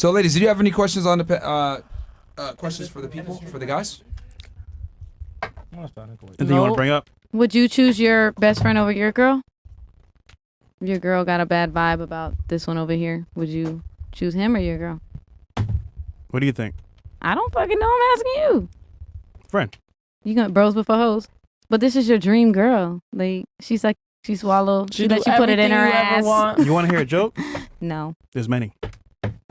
So, ladies, do you have any questions on the questions for the people, for the guys? Anything you want to bring up? Would you choose your best friend over your girl? If your girl got a bad vibe about this one over here, would you choose him or your girl? What do you think? I don't fucking know. I'm asking you. Friend. You got bros before hoes. But this is your dream girl. Like, she's like, she swallowed. She let you put it in her ass. You want to hear a joke? No. There's many.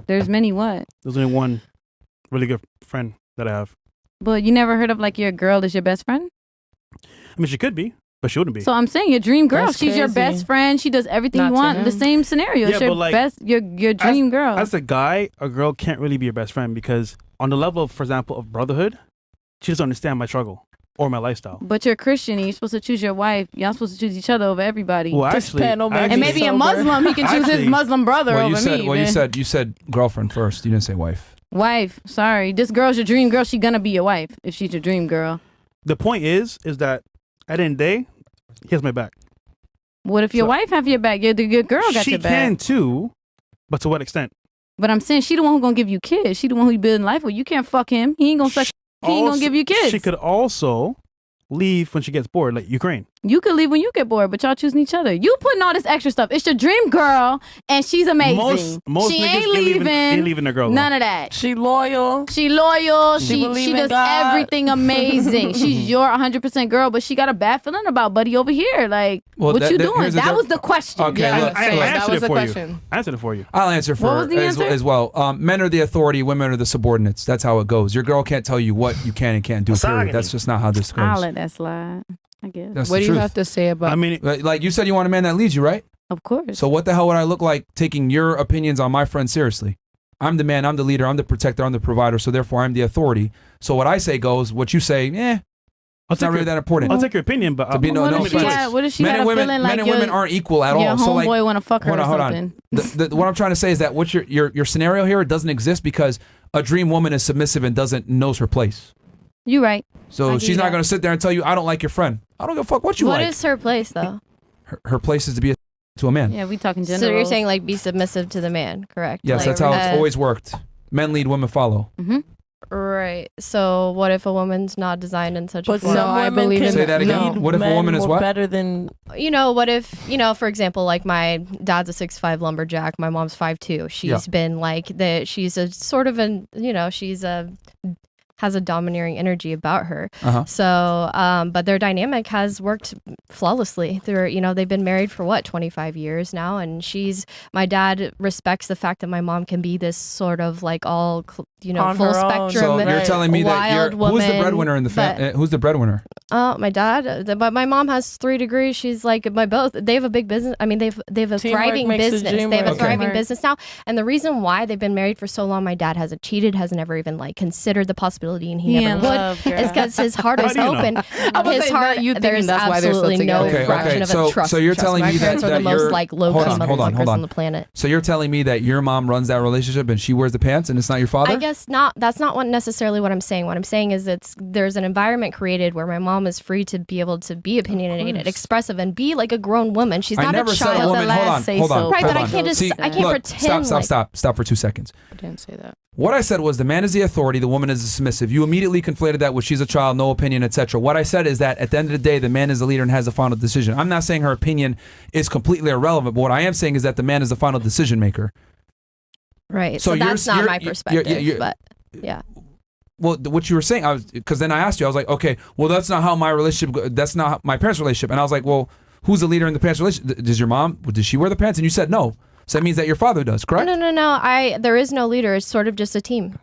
There's many what? There's only one really good friend that I have. But you never heard of like your girl is your best friend? I mean, she could be, but she wouldn't be. So I'm saying your dream girl. That's She's your crazy. best friend. She does everything Not you to want. him. The same scenario. Yeah, It's your but, like, best, your dream girl. As a guy, a girl can't really be your best friend because on the level of, for example, of brotherhood, she doesn't understand my struggle or my lifestyle. But you're Christian and you're supposed to choose your wife. Y'all supposed to choose each other over everybody. Well, actually, and maybe a Muslim, he can choose his Muslim brother Well, over you said, me. well, man. you said girlfriend first. You didn't say wife. Wife, sorry. This girl's your dream girl. She gonna be your wife if she's your dream girl. The point is that at the end of the day, he has my back. What if your wife have your back? Your girl got She your back. can too, but to what extent? But I'm saying she the one who gonna give you kids. She the one who you building life with. You can't fuck him. He ain't gonna suck. He ain't gonna give you kids. She could also leave when she gets bored, like Ukraine. You could leave when you get bored, but y'all choosing each other. You putting all this extra stuff. It's your dream girl, and she's amazing. Most she niggas ain't leaving. Ain't leaving their girl. None of that. She loyal. She loyal. She believe She in does God. everything amazing. She's your 100% girl, but she got a bad feeling about buddy over here. Like, Well, what you doing? here's the That was the question. Okay, Yeah, look, I look. answered it for you. I answered it for you. I'll answer What was for the answer? as well. Men are the authority, women are the subordinates. That's how it goes. Your girl can't tell you what you can and can't do, period. That's just not how this goes. I'll let that slide. I guess. That's What the do you truth. have to say about? I mean, like you said, you want a man that leads you, right? Of course. So what the hell would I look like taking your opinions on my friend seriously? I'm the man, I'm the leader, I'm the protector, I'm the provider, so therefore I'm the authority. So what I say goes, what you say, it's not really that important. I'll take your opinion, but To be no what if she offense. had, what if she Men had and a women, feeling men like and your, women aren't equal at your all. So like, homeboy want to fuck her or hold something? on. What I'm trying to say is that what your scenario here, it doesn't exist because a dream woman is submissive and knows her place. You right. So she's not going to sit there and tell you, I don't like your friend. I don't give a fuck what you What like. is her place, though? Her place is to be to a man. Yeah, we talking gender So you're roles. saying like be submissive to the man, correct? Yes, Like, that's how it's always worked. Men lead, women follow. Mm-hmm. Right. So what if a woman's not designed in such a But form? some I women believe can in Say that again. lead What if a men woman is more what? better than You know, what if, for example, like my dad's a 6'5" lumberjack, my mom's 5'2". She's been like she's a sort of has a domineering energy about her. So, but their dynamic has worked flawlessly. They've been married for 25 years now, and my dad respects the fact that my mom can be this sort of like all, On full her own. spectrum. So you're telling me that wild who's the woman, breadwinner in the family? Who's the breadwinner? My dad, but my mom has 3 degrees. She's like they have a big business. I mean, they've a Teamwork thriving makes the business. dream They have a work. thriving Okay. business now. And the reason why they've been married for so long, my dad hasn't cheated, has never even like considered the possibility, and he He never in would. love, girl. It's because his heart How is do you know? open. His heart, you thinking there's that's why they're still absolutely no together. fraction of so, a trust. So you're telling my me parents that are the you're most like low key motherfuckers on the planet. So you're telling me that your mom runs that relationship and she wears the pants and it's not your father? I guess not. That's not necessarily what I'm saying. What I'm saying is there's an environment created where my mom is free to be able to be opinionated, expressive, and be like a grown woman. She's I not never a said child. a woman. Hold on. Right, hold but I on. can't just See, I can't look, pretend. Stop for 2 seconds. I didn't say that. What I said was the man is the authority, the woman is the submissive. You immediately conflated that with she's a child, no opinion, etc. What I said is that at the end of the day, the man is the leader and has the final decision. I'm not saying her opinion is completely irrelevant, but what I am saying is that the man is the final decision maker. Right. So So that's not my perspective. But yeah. Well, what you were saying, because then I asked you, I was like, okay, well, that's not how my relationship, that's not my parents' relationship. And I was like, well, who's the leader in the parents' relationship? Does your mom, does she wear the pants? And you said no. So that means that your father does, correct? No. There is no leader. It's sort of just a team.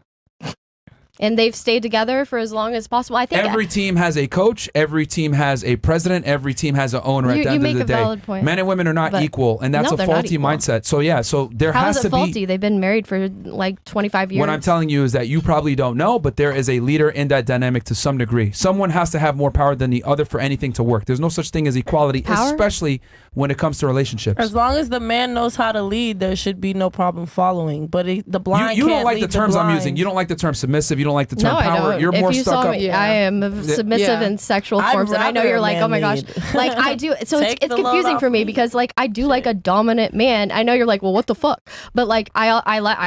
And they've stayed together for as long as possible. I think every team has a coach, every team has a president, every team has an owner at the end of the day. valid point. Men and women are not But equal, and that's no, a they're not faulty equal. mindset. So so there How has is to it faulty? be. They've been married for like 25 years. What I'm telling you is that you probably don't know, but there is a leader in that dynamic to some degree. Someone has to have more power than the other for anything to work. There's no such thing as equality, Power? especially when it comes to relationships. As long as the man knows how to lead, there should be no problem following. But the blind You can't don't like lead the terms I'm blind. using. You don't like the term submissive. You don't like the term No, I power. don't. You're If more you stuck saw up. me, I am submissive in sexual I'd forms, and I know rather you're a like, man oh my gosh, lead. like I do. So Take it's the load confusing off for me me. because like I do like a dominant man. I know you're like, well, what the fuck? But like I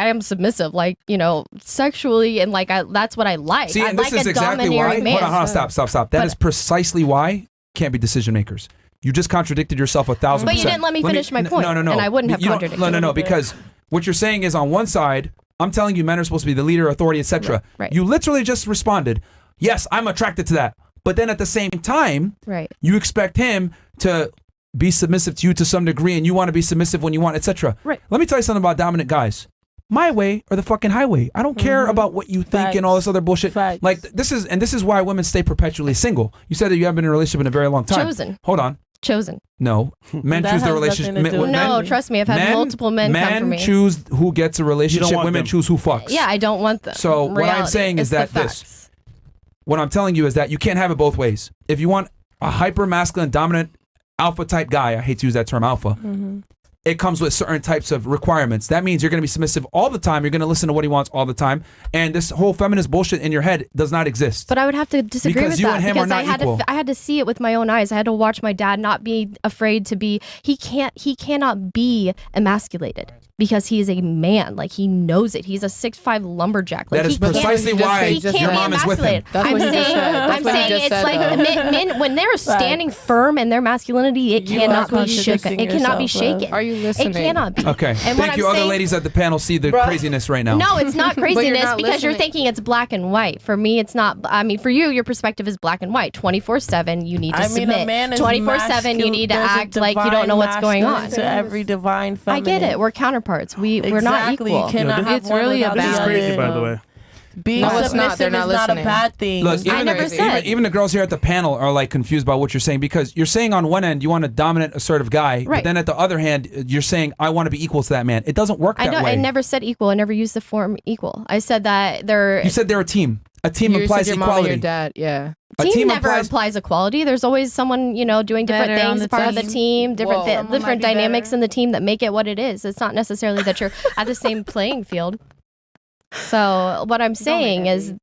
am submissive, like sexually, and like that's what I like. See, I and like this is a exactly why. domineering man. Hold on, stop. That is precisely why can't be decision makers. You just contradicted yourself 1,000%. But you didn't let me finish my point. No. And I wouldn't have contradicted. No, because what you're saying is on one side, I'm telling you men are supposed to be the leader, authority, etc. Right. You literally just responded, yes, I'm attracted to that. But then at the same time, you expect him to be submissive to you to some degree, and you want to be submissive when you want, etc. Right. Let me tell you something about dominant guys. My way or the fucking highway. I don't care about what you think and all this other bullshit. Facts. Like this is why women stay perpetually single. You said that you haven't been in a relationship in a very long time. Chosen. Hold on. Chosen. No, men That choose the has relationship. nothing to do with No, trust me, I've had multiple men come for me. choose who gets a relationship. want Women them. choose who fucks. Yeah, I don't want them. So what I'm saying is that what I'm telling you is that you can't have it both ways. If you want a hyper masculine, dominant, alpha type guy, I hate to use that term alpha, it comes with certain types of requirements. That means you're going to be submissive all the time. You're going to listen to what he wants all the time. And this whole feminist bullshit in your head does not exist. But I would have to disagree Because with you that and him are because not equal. I had to see it with my own eyes. I had to watch my dad not be afraid to be. He cannot be emasculated because he is a man. Like he knows it. He's a 6'5" lumberjack. Like That is precisely why your mom is with him. I'm saying it's like men when they're standing firm in their masculinity, it cannot be shaken. It cannot be shaken. Are you listening? It cannot be. Okay. And what Thank you. I'm Other saying- ladies at the panel see the craziness right now. No, it's not craziness not because you're listening. thinking it's black and white. For me, it's not. I mean, for you, your perspective is black and white. 24/7, you need to I mean, submit. a man is 24/7, you need to there's a act like you don't know what's going on. divine masculine to every divine I feminine. get it. We're counterparts. We're not Exactly. equal. You cannot have It's one really without a the This is balance. crazy, other. by the way. Being No, it's not. submissive They're not is not a listening. bad thing. Look, I never said. even the girls here at the panel are like confused by what you're saying because you're saying on one end you want a dominant, assertive guy, but Right. then at the other hand you're saying I want to be equal to that man. It doesn't work I that know. way. I never said equal. I never used the form equal. I said that they're. You said they're a team. A team You implies said your mom and equality. your dad. Yeah. A Team team never implies implies equality. There's always someone, doing different Better on things, the part of the team. team, different Whoa. thi- Someone might different be better. dynamics in the team that make it what it is. It's not necessarily that you're at the same playing field. So what I'm saying is,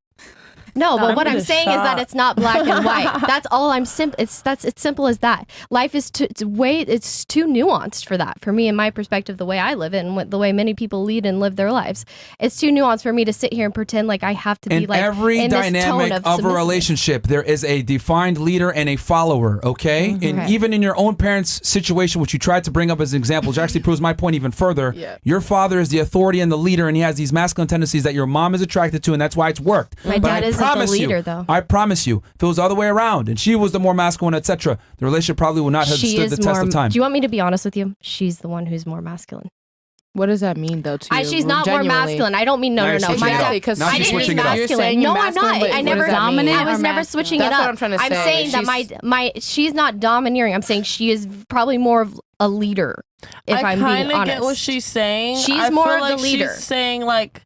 no, but I'm what I'm just saying is that shocked. it's not black and white. That's all I'm It's simple as that. Life is too nuanced for that. For me, in my perspective, the way I live it and the way many people lead and live their lives, it's too nuanced for me to sit here and pretend like I have to be in like every in this tone dynamic of a submissiveness. relationship, there is a defined leader and a follower, okay? And Okay. even in your own parents' situation, which you tried to bring up as an example, which actually proves my point even further, your father is the authority and the leader, and he has these masculine tendencies that your mom is attracted to, and that's why it's worked. My But dad I isn't the promise leader, you, though. I promise you, if it was the other way around, and she was the more masculine, etc., the relationship probably would not have She stood is the test more. of time. Do you want me to be honest with you? She's the one who's more masculine. What does that mean though to you? She's not more Genuinely. masculine. I don't mean Now no. you're switching My it up. dad. Because Now I she's didn't mean switching it up. You're masculine. saying No, you're I'm not. masculine, but I what never. does that mean? Dominant I was or never masculine? switching That's it up. what I'm trying to I'm say. saying that she's not domineering. I'm saying she is probably more of a leader. If I I'm being kind of honest. get what she's saying. She's I more feel of the like leader. She's saying like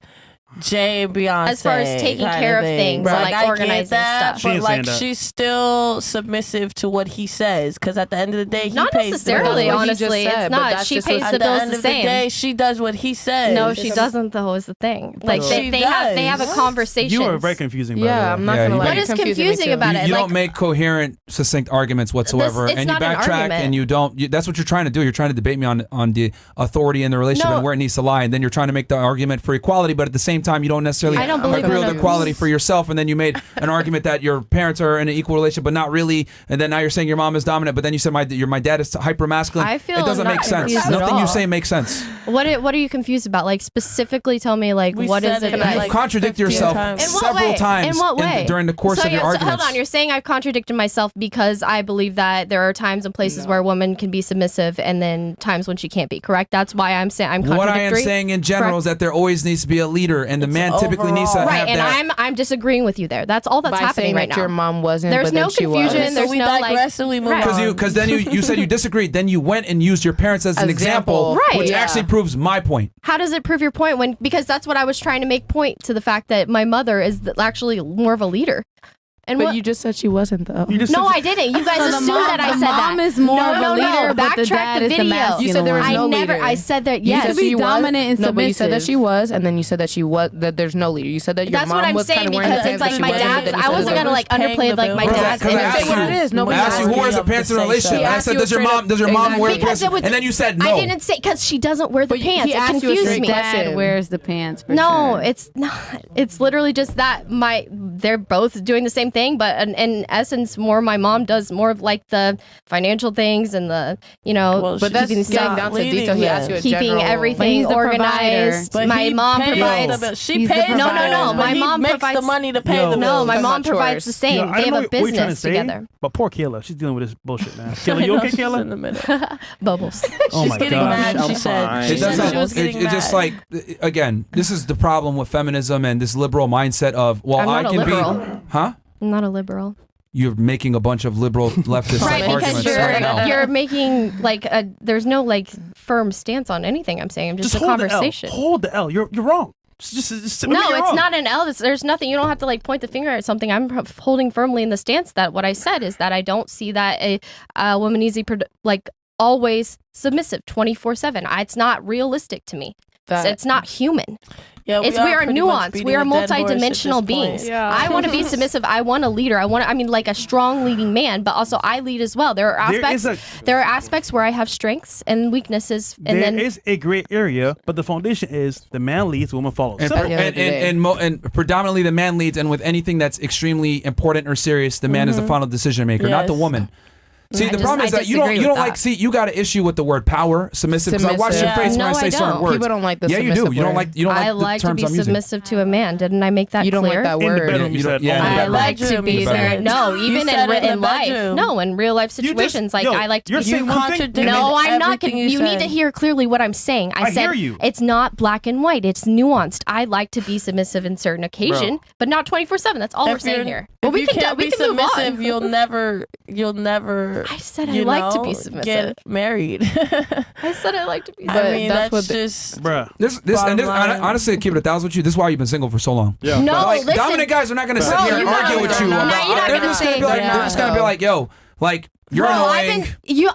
Jay and Beyonce, As far as taking kinda care of thing. things and, Like, like, I get organizing that, stuff. She but ain't like saying that. she's still submissive to what he says because at the end of the day, he Not pays necessarily, the bills. honestly. said, It's but not. that's She just pays what- the At the bills end the of the same. day, she does what he says. No, she doesn't. Though is the thing. Like she they have a does. conversation. You are very confusing, by Yeah, the I'm way. not Yeah, gonna you lie. What you're is confusing me confusing too. about it? You like- don't make coherent, succinct arguments whatsoever, it's and you not an backtrack, argument. and you don't. That's what you're trying to do. You're trying to debate me on the authority in the relationship No. and where it needs to lie, and then you're trying to make the argument for equality, but at the same time, you don't necessarily I don't believe agree in with a- equality for yourself, and then you made an argument that your parents are in an equal relationship, but not really, and then now you're saying your mom is dominant, but then you said my dad is hyper masculine. I feel it doesn't not make sense. confused at Nothing you all. say makes sense. What are you confused about? Like specifically, tell me like We what is said it? it that- You've like contradicted 15 yourself times. In what several way? times In what way? during the course of your So arguments. hold on, you're saying I've contradicted myself because I believe that there are times and places where a woman can be submissive and then times when she can't be, correct? That's why I'm saying I'm What contradictory. I am saying in general is that there always needs to be a leader, and the man typically needs to overall. have Right, and that. I'm disagreeing with you there. That's all that's By happening saying right that now. your mom wasn't, There's but then no she was. confusion. So There's we no digress and we move Right. on. Because then you said you disagreed, then you went and used your parents as an example, Example. Right. which Yeah. actually proves my point. How does it prove your point when? Because that's what I was trying to make point to the fact that my mother is actually more of a leader. And But what? you just said she wasn't though. You just No, said I didn't. You guys So the assumed mom- that I the said mom that. is more no, of a no, leader, no. but the Backtrack dad the is the video. masculine You said there was I no never. leader. I said that. You Yes. said be she was. dominant and No, but you said that submissive. she was, and then you said that she was. That there's no leader. You said that your That's mom what I'm was saying kind of wearing because the it's pants, like but my she wasn't, dad's. but you I said wasn't that- gonna like Who's paying underplay the like my bill? dad's Because I asked That's what energy. it is. Nobody I asked you who wears the asked pants in a to say relationship. so. And I He said, asked does your you mom wear the Because pants? it was. And then you said no. I didn't say because she doesn't wear the But pants. he It asked you a confused straight me. question. Dad wears the pants. For No, sure. it's not. It's literally just that they're both doing the same thing, but in essence, more my mom does more of like the financial things and the Well, But that's keeping getting stuff, down to leading detail. He asked you a keeping general. But everything he's the organized. But My he mom pays provides. the bill. She He's the pays the provider. No, no, bills, my but he mom makes provides the money to pay Yo. the No, bills. my That's mom not provides chores. the same. Yo, I They don't have know a what you're trying to business say, together. but poor Kayla, she's dealing with this bullshit, man. I Kayla, you know okay, she's in Kayla? the middle. Bubbles. Oh She's my getting gosh. mad. I'm She said fine. she It said doesn't. she was It getting just mad. like again, this is the problem with feminism and this liberal mindset of well, I'm I not a can liberal. be, huh? I'm not a liberal. You're making a bunch of liberal leftist Right, arguments because right now. you're making like there's no like firm stance on anything I'm saying. I'm just a hold conversation. the L. Hold the L. You're wrong. Just admit No, you're it's wrong. not an L. There's nothing. You don't have to like point the finger at something. I'm holding firmly in the stance that what I said is that I don't see that a woman needs to be like always submissive 24/7. It's not realistic to me. It's not human. Yeah, We are nuanced. We are multidimensional beings. Yeah. I want to be submissive. I want a leader. I mean, like a strong leading man, but also I lead as well. There are aspects where I have strengths and weaknesses, and There is a gray area, but the foundation is the man leads, the woman follows. And, Simple. and predominantly the man leads, and with anything that's extremely important or serious, the man is the final decision maker, not the Yes. woman. See, the problem is I that you don't disagree with like. that. See, you got an issue with the word power, submissive. Because I watch your Submissive. face when No, I say I certain don't. words. People don't like the Yeah, you do. submissive You don't word. like. You don't I like the like to terms be I'm using. submissive to a man. Didn't I make that You don't clear? like that In the word. bedroom, you You don't- said. yeah, in the I bedroom. like to bedroom, be you said there. it. No, You even said it in in the life. bedroom. No, in real life You just- situations, like yo, I like to you're be. saying one thing. contradicted No, I'm not. everything You need said. to hear clearly what I'm saying. I said hear you. it's not black and white. It's nuanced. I like to be submissive in certain occasion, but not 24/7. That's all we're If saying you're- here. If Well, we you can can't we be can move submissive, on. you'll never. I said I you like to know, be submissive. Get married. I said I like to be. But I mean, that's that's what just. Bruh. Honestly, keep it 1,000 with you. This is why you've been single for so long. Yeah. No, Like, listen. dominant guys are not going to sit Bro, here and you argue know- with you No, about. you're not They're gonna just going say- to be like, Yeah. they're just going to be like, yo, like you're Bro, annoying.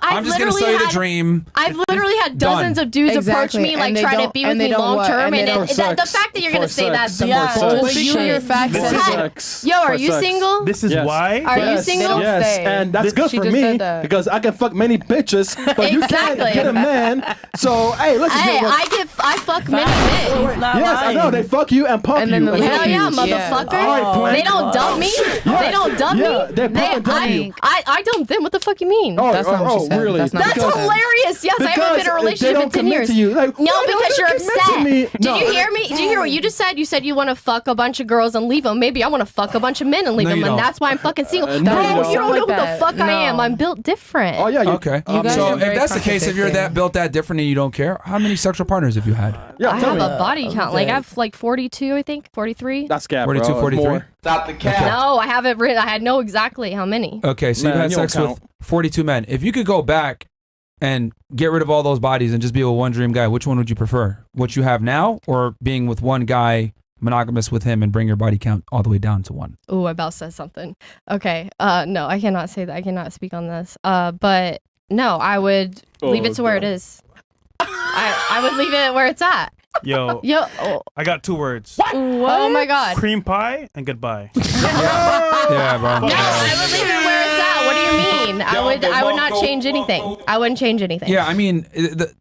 I'm just going to sell you the dream. I've literally had dozens of dudes approach Exactly. me, like And they trying to don't- be with and they me don't long what? term, And they and don't the fact that you're gonna say that, Yeah. But you and your facts This and is- shit. yo, are you single? This is Yes. why. Are you Yes, they single? don't Yes, say. and that's good She for just me said that. because I can fuck many bitches, but you Exactly. can't get a man. So hey, let's just Hey, get one. I fuck many men. He's not Yes, I know lying. they fuck you and pump And then you. the and lady- Hell help yeah, you. Yeah. motherfucker. All right, Plank. They don't dump me. They don't dump Yeah, me. they pump and dump you. I dump them. What the fuck you mean? Oh, That's not what she said. really? That's not That's what she said. hilarious. Yes, I haven't been in a Because relationship they don't in 10 commit years. to you. Like, No, why because don't you're you commit to upset. me? Did No. you hear me? Did you hear what you just said? You said you want to fuck a bunch of girls and leave them. Maybe I want to fuck a bunch of men and leave No, them, you and don't. that's why I'm fucking single. no, Bro, you don't. you don't know who Like the that. fuck I No. am. I'm built different. Oh yeah, Okay. You guys So are if very that's the case, if you're contradicting. built that different and you don't care, how many sexual partners have you had? Yeah, I tell have me. a body count. Like I have like 42, I think, 43. That's cap, 42, bro. 43? More. Stop the cap. No, I haven't written. I had know exactly how many. Okay, so Man, you've had you don't sex with count. 42 men. If you could go back and get rid of all those bodies and just be with one dream guy, which one would you prefer? What you have now, or being with one guy, monogamous with him, and bring your body count all the way down to one? Ooh, I about said something. Okay. No, I cannot say that. I cannot speak on this. But no, I would leave it to where it God. is. I would leave it where it's at. Yo, Yo. Oh, I got 2 words. oh my God. Cream pie and goodbye. Yeah, bro. No, I would leave it where it's at. What do you mean? I would not change anything. I wouldn't change anything. Yeah, I mean,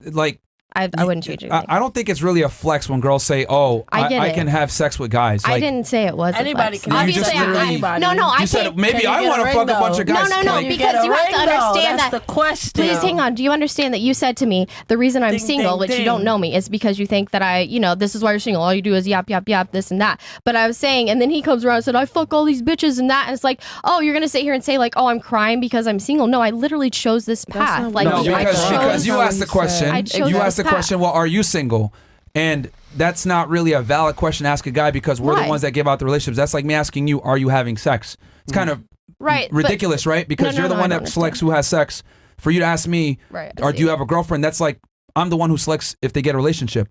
like, I wouldn't change anything. I don't think it's really a flex when girls say, "Oh, I get I it. can have sex with guys." I Like, didn't say it was. Anybody a flex. can. You Obviously, just literally- Anybody. no, I you said can't. maybe Can you I get want a to ring, fuck a bunch though? of guys. No, no, like, because you have to understand That's that. the question. Please hang on. Do you understand that you said to me the reason I'm Ding, single, ding, which you ding. don't know me, is because you think that this is why you're single. All you do is yap, yap, yap, this and that. But I was saying, and then he comes around and said, I fuck all these bitches and that. And it's like, oh, you're going to sit here and say, like, oh, I'm crying because I'm single. No, I literally chose this path. not Like, no, what I because you chose- asked the question. I chose You this asked the path. question. Well, are you single? And that's not really a valid question to ask a guy because we're Why? the ones that give out the relationships. That's like me asking you, are you having sex? It's kind of Right, but- ridiculous, right? Because No, you're the no, one I that don't selects who has sex. For you to ask me, Right, I or see. do you have a girlfriend? That's like I'm the one who selects if they get a relationship.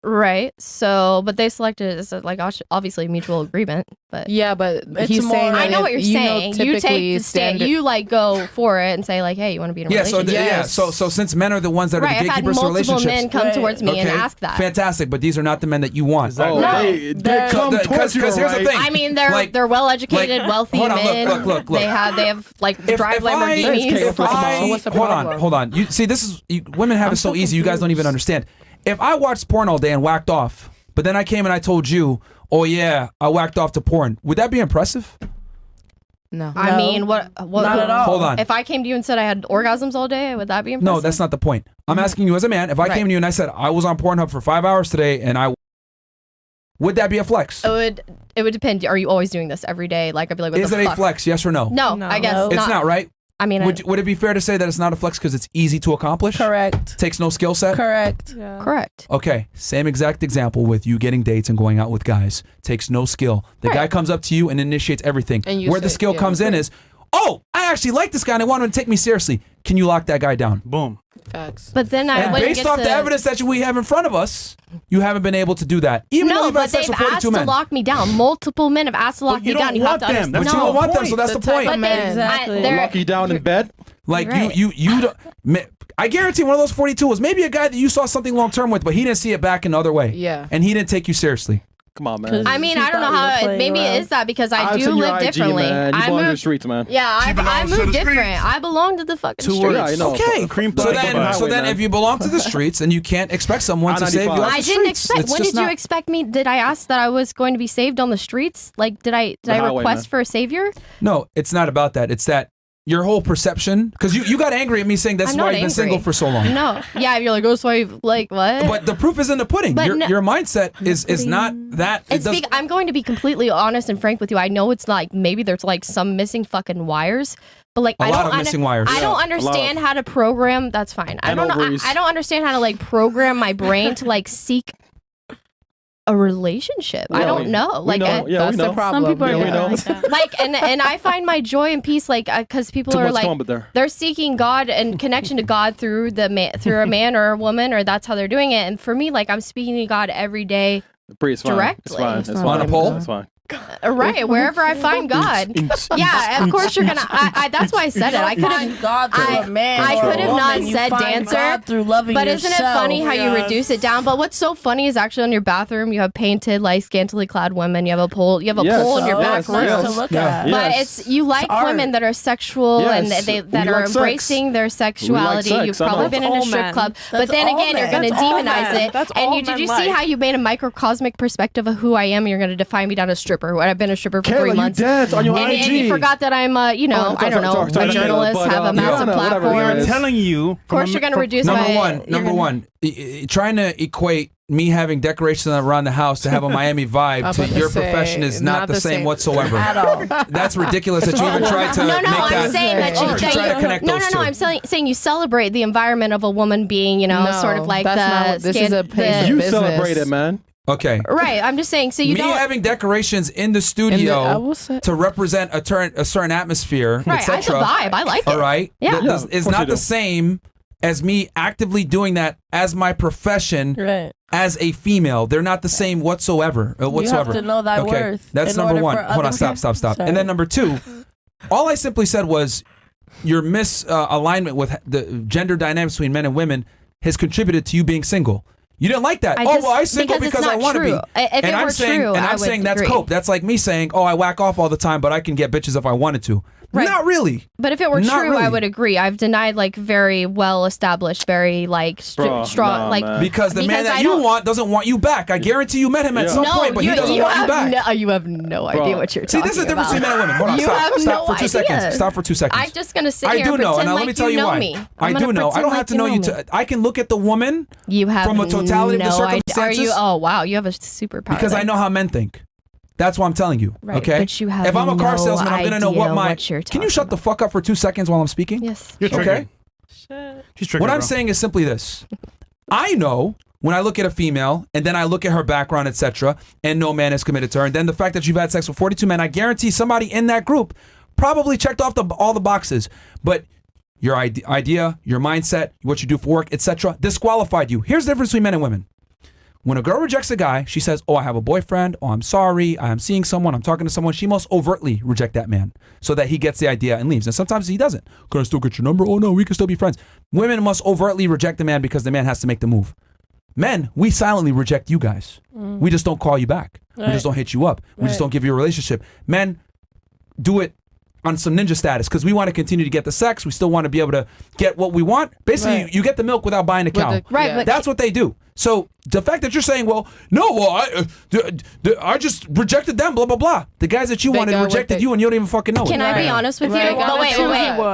Right. So, but they selected it as like obviously mutual agreement. But Yeah, but It's he's more- saying I I know what you're saying. You typically take the stand. standard- You like go for it and say like, hey, you want to be in a Yeah, so relationship? Yes. so since men are the ones that are Right. the I've had gatekeepers to multiple relationships. men come Right. towards me and ask that. Fantastic, but these are not the men that you want. Oh, No. they come towards you, Because here's the right? thing. I mean, they're Like- well educated, like- wealthy hold on, men. look. They have like If drive I- Lamborghinis. if I- What's the hold problem? on. You see, this is women have it so easy. You guys don't even understand. If I watched porn all day and whacked off, but then I came and I told you, oh yeah, I whacked off to porn, would that be impressive? No. I mean, what? Not at all. Hold on. If I came to you and said I had orgasms all day, would that be impressive? No, that's not the point. I'm asking you as a man. If I came to you and I said I was on Pornhub for 5 hours today, and would that be a flex? It would depend. Are you always doing this every day? Like I'd be like, what Is the it fuck? a flex? Yes or no? No, I guess It's not, right? I mean, Would it be fair to say that it's not a flex because it's easy to accomplish? Correct. Takes no skill set? Correct. correct. Okay, same exact example with you getting dates and going out with guys. Takes no skill. The guy comes up to you and initiates everything. And you Where the say- skill yeah. comes in is, oh, I actually like this guy and I want him to take me seriously. Can you lock that guy down? Boom. Facts. But then I And wouldn't based get off to, the evidence that we have in front of us, you haven't been able to do that. Even though No, you've had but sex they've with asked 42 to men. lock me down. Multiple men have asked to lock you me down. don't You have want to them. understand. But That's you the don't want them, point. so that's the point. But then Exactly. they're- Lock you down in bed. Like Right. you don't. I guarantee one of those 42 was maybe a guy that you saw something long term with, but he didn't see it back in the other way. Yeah. And he didn't take you seriously. Come on, man. I mean, She I don't know thought you were how. playing Maybe around. it is that because I I've do seen your live IG, differently. man. You I belong to the move. streets, man. Yeah, I move different. I belong to the fucking Two streets. words. Yeah, I know. Okay. Cream So pie. then, Highway, so then, man. if you belong to the streets, and you can't expect someone to save you. I-95. off the I didn't streets. expect. It's When just did you not- expect me? Did I ask that I was going to be saved on the streets? Like, did I highway, request man. for a savior? No, it's not about that. It's that your whole perception, because you got angry at me saying that's I'm why not you've been angry. single for so long. No. Yeah, you're like, oh, so I like what? But the proof is in the pudding. But Your, no- your mindset is not that. It It's does, I'm going to be completely honest and frank with you. I know it's like maybe there's like some missing fucking wires, but like A I lot don't of missing wires. I don't Yeah, a understand how to program. That's fine. I And don't know. ovaries. I don't understand how to like program my brain to like seek a relationship. I Yeah, don't we- know. we Like know. I- Yeah, That's we the know. problem. Some people are Yeah, we different know. like that. like and I find my joy and peace like because people Too are much like combat there. they're seeking God and connection to God through through a man or a woman, or that's how they're doing it. And for me, like I'm speaking to God every day. Bree, it's fine. It's Directly. fine. It's It's fine. On a pole? It's fine. Right, wherever I find God. Yeah, of course you're gonna. I that's why I said it. I could have. Find God through I- a man I or could a have not woman. You said find dancer, God through loving But isn't it yourself. funny how you reduce it down? But what's so funny is actually on your bathroom you have painted like scantily clad women. You have a pole. You have a Yes, pole in your yes, back room. yes. to look Yeah. at. But Yes. it's you like art. women that are sexual and Yes, they we that are like sex. embracing their sexuality. sex, You've I know. probably been in a That's all strip men. club, but That's then all again you're men. going to That's all demonize men. it. That's And all did men you see like. how you made a microcosmic perspective of who I am? You're going to define me down as stripper. I've been a stripper for 3 Kayla, you months. dance on your And IG. you forgot that I'm, you know, Oh, I don't know, sorry, a journalist, but, have a massive yeah, whatever, platform. yeah, I'm Yes. telling you. Of course, you're going to reduce Number my. one, trying to equate me having decorations around the house to have a Miami vibe to about to your say, profession is not the same whatsoever. At all. That's ridiculous that you even tried to No, make I'm that. saying that art. you, Try to connect no, those no, two. I'm saying you celebrate the environment of a woman being, you know, No, sort of like that's the. not what- this is a place You business. celebrate it, man. Okay. Right, I'm just saying. So you Me don't. having decorations in the I studio will say- to represent a certain atmosphere, Right, it's a etc. vibe. I like it. All right. Yeah. That Yeah, is of course not you the do. same as me actively doing that as my profession Right. as a female. They're not the same whatsoever. Whatsoever. to know thy okay. worth That's in number order one. for Hold on. others- Stop. Sorry. And then number two, all I simply said was your misalignment with the gender dynamics between men and women has contributed to you being single. You didn't like that. I'm single because it's because I not want to be. true. If and it I'm were saying, true, and I I'm would saying that's agree. cope. That's like me saying, "Oh, I whack off all the time, but I can get bitches if I wanted to." Right. Not really. But if it were Not true, I really. would agree. I've denied like very well established, very like Bro, strong, nah, like man. Because the man Because that I you don't- want doesn't want you back. I guarantee you met him at Yeah. some no, point, but he doesn't want you have back. you have no idea Bro. what you're See, talking this is the difference about. between men and women. Hold on, You stop. have Stop no for 2 idea. seconds. Stop for 2 seconds. I'm just gonna sit I here do and know, pretend and let like me tell you know why. me. I I'm do gonna know. I pretend don't like have to know you me. to. I can look at the woman You have from a totality of the no idea. Are you? circumstances. Oh wow, you have a superpower. because I then. know how men think. That's what I'm telling you. Right, okay. but you have if I'm a car no salesman, I'm gonna know idea what my. what you're Can you talking shut the fuck up for 2 seconds while I'm speaking? Yes. You're triggered. Okay. She's triggered. What I'm bro. saying is simply this. I know when I look at a female and then I look at her background, etc., and no man is committed to her, and then the fact that you've had sex with 42 men, I guarantee somebody in that group probably checked off all the boxes. But your idea, your mindset, what you do for work, etc., disqualified you. Here's the difference between men and women. When a girl rejects a guy, she says, oh, I have a boyfriend. Oh, I'm sorry. I'm seeing someone. I'm talking to someone. She must overtly reject that man so that he gets the idea and leaves. And sometimes he doesn't. Can I still get your number? Oh, no, we can still be friends. Women must overtly reject the man because the man has to make the move. Men, we silently reject you guys. We just don't call you back. We just don't hit you up. We just don't give you a relationship. Men do it on some ninja status because we want to continue to get the sex. We still want to be able to get what we want. Basically, you get the milk without buying the cow. Right. That's what they do. So the fact that you're saying, well, no, I just rejected them, blah, blah, blah. The guys that you wanted rejected you and you don't even fucking know it. Can I be honest with you? But wait.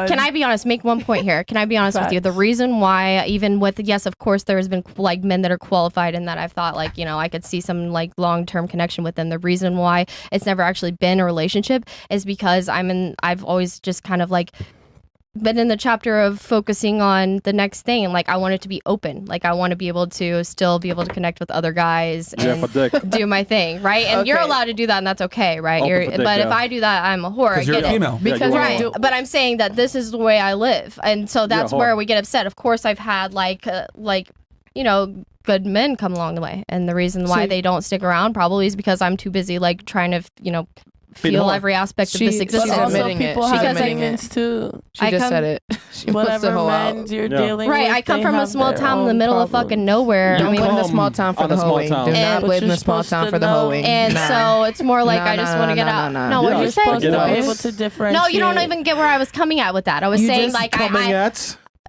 Can I be honest? Make one point here. Can I be honest with you? The reason why, even with, yes, of course, there has been like men that are qualified and that I've thought like, you know, I could see some like long-term connection with them. The reason why it's never actually been a relationship is because I've always just kind of like been in the chapter of focusing on the next thing, and like I want it to be open. Like I want to be able to still be able to connect with other guys and do my thing, right? And you're allowed to do that, and that's okay, right? But if I do that, I'm a whore. Because you're a female. Because but I'm saying that this is the way I live, and so that's where we get upset. Of course, I've had like you know, good men come along the way, and the reason why they don't stick around probably is because I'm too busy like trying to, you know, feel every aspect of this existence. She's admitting people it. have opinions too. She just said it. She puts the whole men you're dealing with. Right, I come from a small town in the middle of fucking nowhere. Don't live in a small town for the hoeing. Do not live in a small town for the hoeing. And so it's more like I just want to get out. No, what did you say? Supposed to be able to differentiate. No, you don't even get where I was coming at with that. I was saying like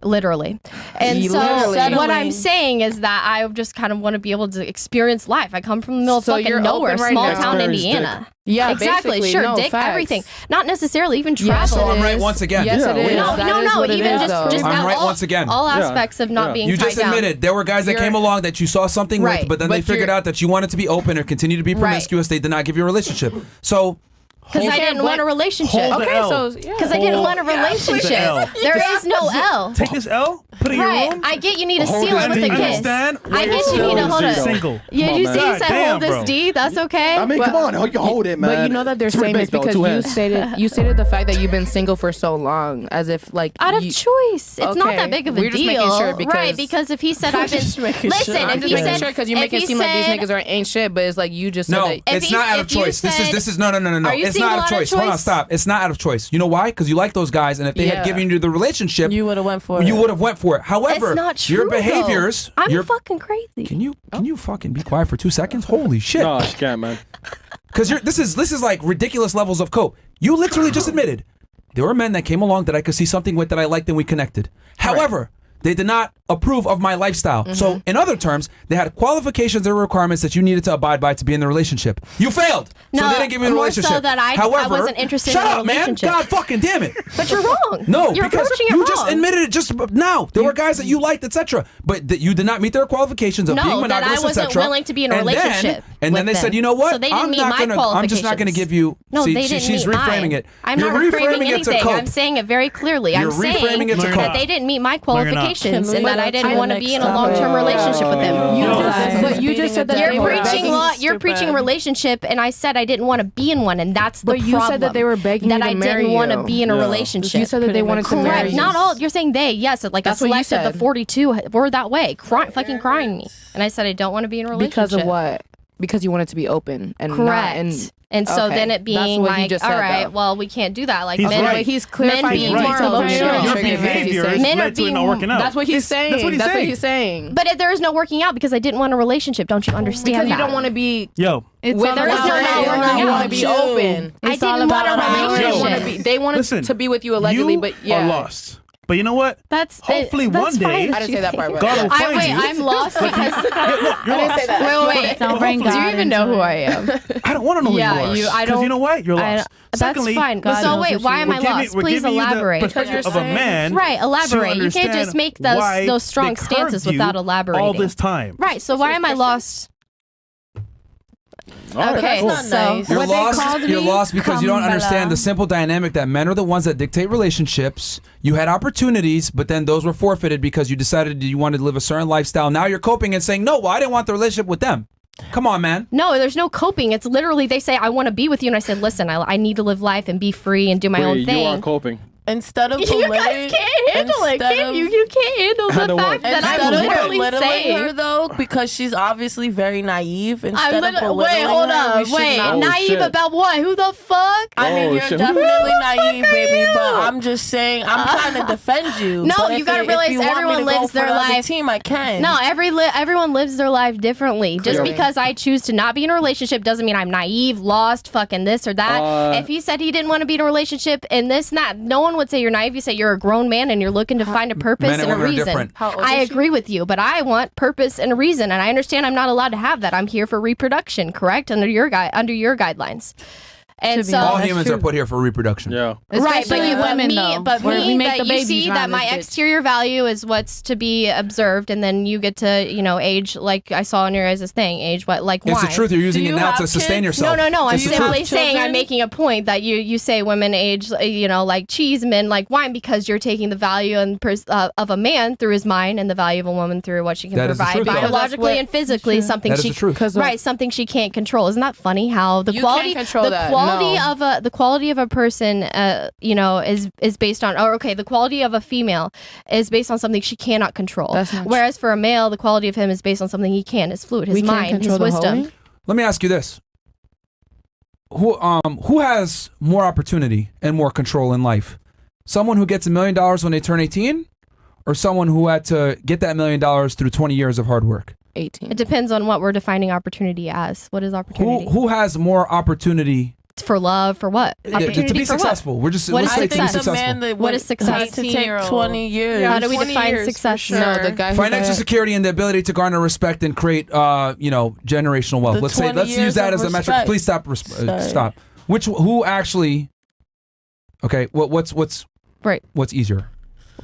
literally. And so what I'm saying is that I just kind of want to be able to experience life. I come from the middle of fucking nowhere, small town Indiana. Yeah, exactly. Sure, dick, everything. Not necessarily even travel. So I'm right once again. Yes, it is. No, even just I'm right once again. All aspects of not being you tied just admitted there were guys that came along that you saw something with, but then they figured out that you wanted to be open or continue to be promiscuous. They did not give you a relationship. So because I didn't want a relationship. Okay, so because I didn't want a relationship. There is no L. Take this L, put it in your room. I get you need to seal it with a kiss. I get you need to hold it. Single. Yeah, you see, you said hold this D. That's okay. I mean, come on, you can hold it, man. But you know that they're saying this because you stated the fact that you've been single for so long, as if like out of choice. It's not that big of a deal, right? Because if he said I've been listen, if he said because you make it seem like these niggas ain't shit, but it's like you just said no, it's not out of choice. This is no. It's not out of choice. Hold on, stop. It's not out of choice. You know why? Because you like those guys, and if they had given you the relationship, you would have went for it. You would have went for it. However, it's not true, your behaviors. I'm fucking crazy. Can you fucking be quiet for 2 seconds? Holy shit! No, she can't, man. Because this is like ridiculous levels of cope. You literally just admitted there were men that came along that I could see something with that I liked and we connected. However, they did not approve of my lifestyle. So in other terms, they had qualifications and requirements that you needed to abide by to be in the relationship. You failed. So they didn't give you a relationship. So that I wasn't interested in a relationship. Man. God fucking damn it. But you're wrong. No, you're because you just admitted it just now. There were guys that you liked, etc. But that you did not meet their qualifications of being monogamous, etc. No, that I wasn't willing to be in a relationship. And then they said, you know what? So they didn't meet my qualifications. I'm just not going to give you. No, they didn't she's meet reframing mine. it. I'm not reframing anything. I'm saying it very clearly. I'm saying that they didn't meet my qualifications and that I didn't want to be in a long-term relationship with them. But you just said that you're preaching relationship, and I said I didn't want to be in one, and that's the problem. But you said that they were begging you to marry you. That I didn't want to be in a relationship. You said that they wanted to marry you. Not all. You're saying they. Yes, like a select of the 42 were that way, fucking crying me, and I said I don't want to be in a relationship. Because of what? Because you wanted to be open and correct. And so then it being like, all right, well, we can't do that. Like he's clarifying men being more emotional. Men are being not working out. That's what he's saying. That's what he's saying. But if there is no working out because I didn't want a relationship, don't you understand? Because that? You don't want to be. Yo. There is no not working out. You want to be open. I didn't want a relationship. They wanted to be with you allegedly, but you are lost. But you know what? Hopefully one day. I didn't say that part. God will find you. I'm lost because. You're lost. Wait. Don't bring God. Do you even know who I am? I don't want to know who you are. Because you know what? You're lost. Secondly, that's fine. So wait, why am I lost? Please elaborate. Because you're of a man. Right, elaborate. You can't just make those strong stances without elaborating. All this time. Right. So why am I lost? Okay, so you're lost because you don't understand the simple dynamic that men are the ones that dictate relationships. You had opportunities, but then those were forfeited because you decided you wanted to live a certain lifestyle. Now you're coping and saying, no, well, I didn't want the relationship with them. Come on, man. No, there's no coping. It's literally they say, I want to be with you. And I said, listen, I need to live life and be free and do my own thing. You are coping. Instead of you guys can't handle it, can you? You can't handle the fact that I'm literally belittling saying her though, because she's obviously very naive. Instead of belittling wait, hold her, up, we should wait, not- naive about what? Who the fuck? I mean, Oh, you're shit. definitely naive, baby, you? but I'm just saying, I'm trying to defend you. No, But you if gotta if realize you want me everyone to go lives for their the other life. team, I can. No, everyone lives their life differently. Just Clearly. because I choose to not be in a relationship doesn't mean I'm naive, lost, fucking this or that. If he said he didn't want to be in a relationship and this and that, no one would say you're naive. You say you're a grown man and you're looking to find a purpose Men and and a women are reason. different. How old I is she? agree with you, but I want purpose and a reason, and I understand I'm not allowed to have that. I'm here for reproduction, correct? Under your guidelines. And To be so All That's humans true. are put here for reproduction. Yeah. right, Especially but women, me, though, but where me, we make that the you babies see that around my this bitch. exterior value is what's to be observed, and then you get to, age like I saw in your guys' thing, age what like It's wine. the truth. You're using Do it you now have to sustain kids? yourself. No. I'm It's the you simply truth. saying I'm children? making a point that you say women age, like cheese, men like wine, because you're taking the value of a man through his mind and the value of a woman through what she can That is the provide truth, though. biologically and physically, something That is she the truth. right, something she can't control. Isn't that funny? How the You quality, can't control the that, quality no. of a person, is based on, the quality of a female is based on something she cannot control. That's not Whereas for a male, the quality of him is based on something he can, his fluid, his We can't mind, his control the wisdom. hoeing? Let me ask you this: Who has more opportunity and more control in life? Someone who gets $1 million when they turn 18, or someone who had to get that $1 million through 20 years of hard work? 18. It depends on what we're defining opportunity as. What is opportunity? Who has more opportunity For love, for what? to Opportunity be for successful? We're just What let's is say I to be think the successful. man that What would is success? have to take 20 years. How do we 20 define years, for success? sure. No, the guy who Financial said- security and the ability to garner respect and create, generational wealth. The Let's 20 use years that of as a metric. respect. Please stop. Sorry. Stop. Who actually? Okay. What's Right. What's easier?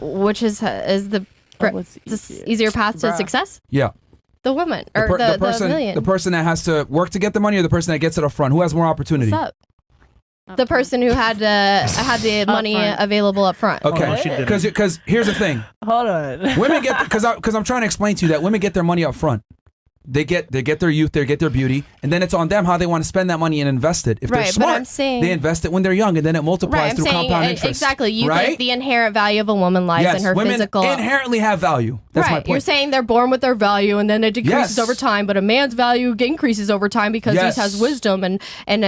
Which is the what's easier path to Bruh. success? Yeah. The woman or the person, million. the person that has to work to get the money, or the person that gets it up front. Who has more opportunity? What's up? The person who had the money front. available up front. Oh, no, Okay. she didn't. Because here's the thing. Hold on. Women get because I'm trying to explain to you that women get their money up front. They get their youth, they get their beauty, and then it's on them how they want to spend that money and invest it. If they're Right, but smart, I'm saying- they invest it when they're young, and then it multiplies Right, I'm through saying compound interest. exactly. You right? get the inherent value of a woman lies yes, in her women physical. inherently have value. That's right, my point. you're saying they're born with their value and then it decreases Yes. over time, but a man's value increases over time because Yes. he has wisdom and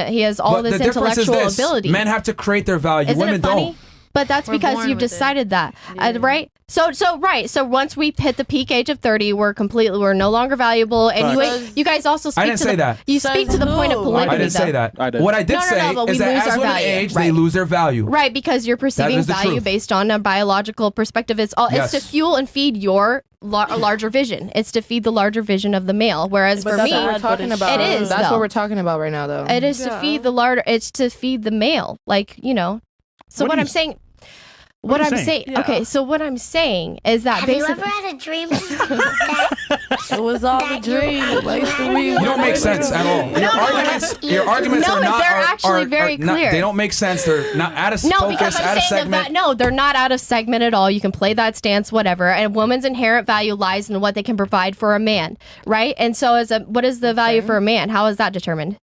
he has all But this the difference is intellectual this. ability. Men have to create their value. Isn't Women it funny? don't. But that's We're because born you've with it. decided that, right? So once we hit the peak age of 30, we're no longer valuable, and you guys also speak I didn't to say the, that. You speak to the point of who? polygamy. I didn't say though. that. I did. What I did No, say but we is that lose as our women value. age, they Right. lose their value. Right, because you're perceiving is the value truth. based on a biological perspective. It's Yes. to fuel and feed your larger vision. It's to feed the larger vision of the male. Whereas But for that's me, what We're talking about. It is, That's though. what we're talking about right now, though. it is to feed the larger. It's to feed the male. So what I'm saying. What I'm saying, okay, so what I'm saying is that Have you basically, ever had a dream It was all a dream. You don't make sense at all. Your arguments No, are but not. they're actually very not- clear. they don't make sense. They're not out of no, focus, because out I'm of saying segment. that no, they're not out of segment at all. You can play that stance, whatever. And a woman's inherent value lies in what they can provide for a man, right? And so, what is the value for a man? How is that determined?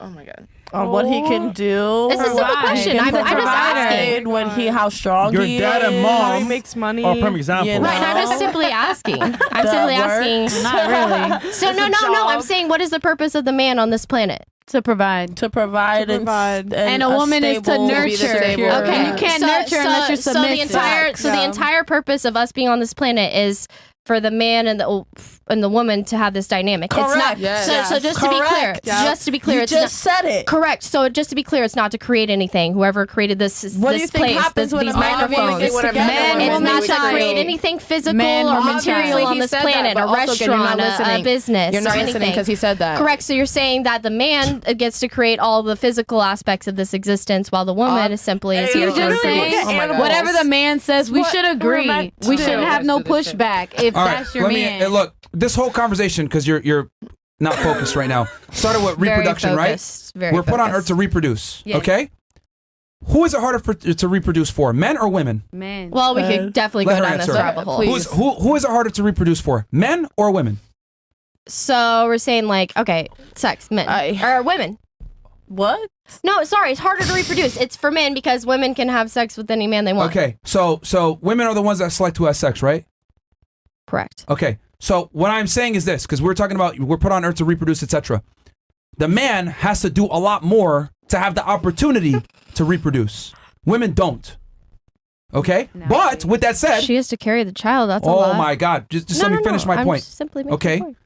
Oh my god. On what he can do. It's a simple question. I'm just asking. When how strong Your he dad is. and How he mom makes money. are a prime example. You know. Right, I'm just simply asking. I'm simply asking. Not really. So no. I'm saying, what is the purpose of the man on this planet? To provide. To provide, And a woman is to stable- nurture. stable- Okay, And you can't nurture unless you're submissive. the entire purpose of us being on this planet is for the man and the woman to have this dynamic. It's not. Correct. Yes. So just to be clear, You it's just not, said it. correct. So just to be clear, it's not to create anything. Whoever created this, What do this you think place, happens when these a man and woman microphones. get together? Man, It's woman, not to child. create anything physical Man, or woman, material child. on He this said that, planet, but a also, again, you're not restaurant, a listening. business, You're not or listening anything. because he said that. Correct. So you're saying that the man gets to create all the physical aspects of this existence, while the woman is simply is here You're to just reproduce. saying Oh my God. whatever the man says, we should agree. back We to- shouldn't have no pushback if All right, that's your man. look. This whole conversation, because you're not focused right now, started with Very reproduction, focused, right? very We're put on focused. Earth to reproduce. Yeah. Okay. Who is it harder to reproduce for, men or women? Man. Well, we could definitely Let go her down this answer. rabbit hole. Please. Who is it harder to reproduce for, men or women? So we're saying okay, sex, men or women. What? No, sorry, it's harder to reproduce. It's for men because women can have sex with any man they want. Okay, so women are the ones that select who has sex, right? Correct. Okay, so what I'm saying is this, because we're talking about we're put on earth to reproduce, etc. The man has to do a lot more to have the opportunity to reproduce. Women don't. Okay, but with that said, she has to carry the child. That's a lot. Oh my God! Just let me finish my point. Simply making okay. a point.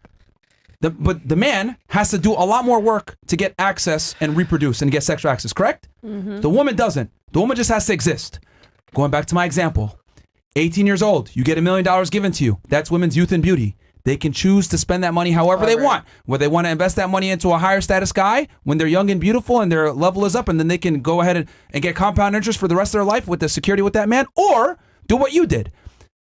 But the man has to do a lot more work to get access and reproduce and get sexual access, correct? The woman doesn't. The woman just has to exist. Going back to my example, 18 years old, you get $1 million given to you. That's women's youth and beauty. They can choose to spend that money however they want. Whether they want to invest that money into a higher status guy when they're young and beautiful and their level is up, and then they can go ahead and get compound interest for the rest of their life with the security with that man, or do what you did.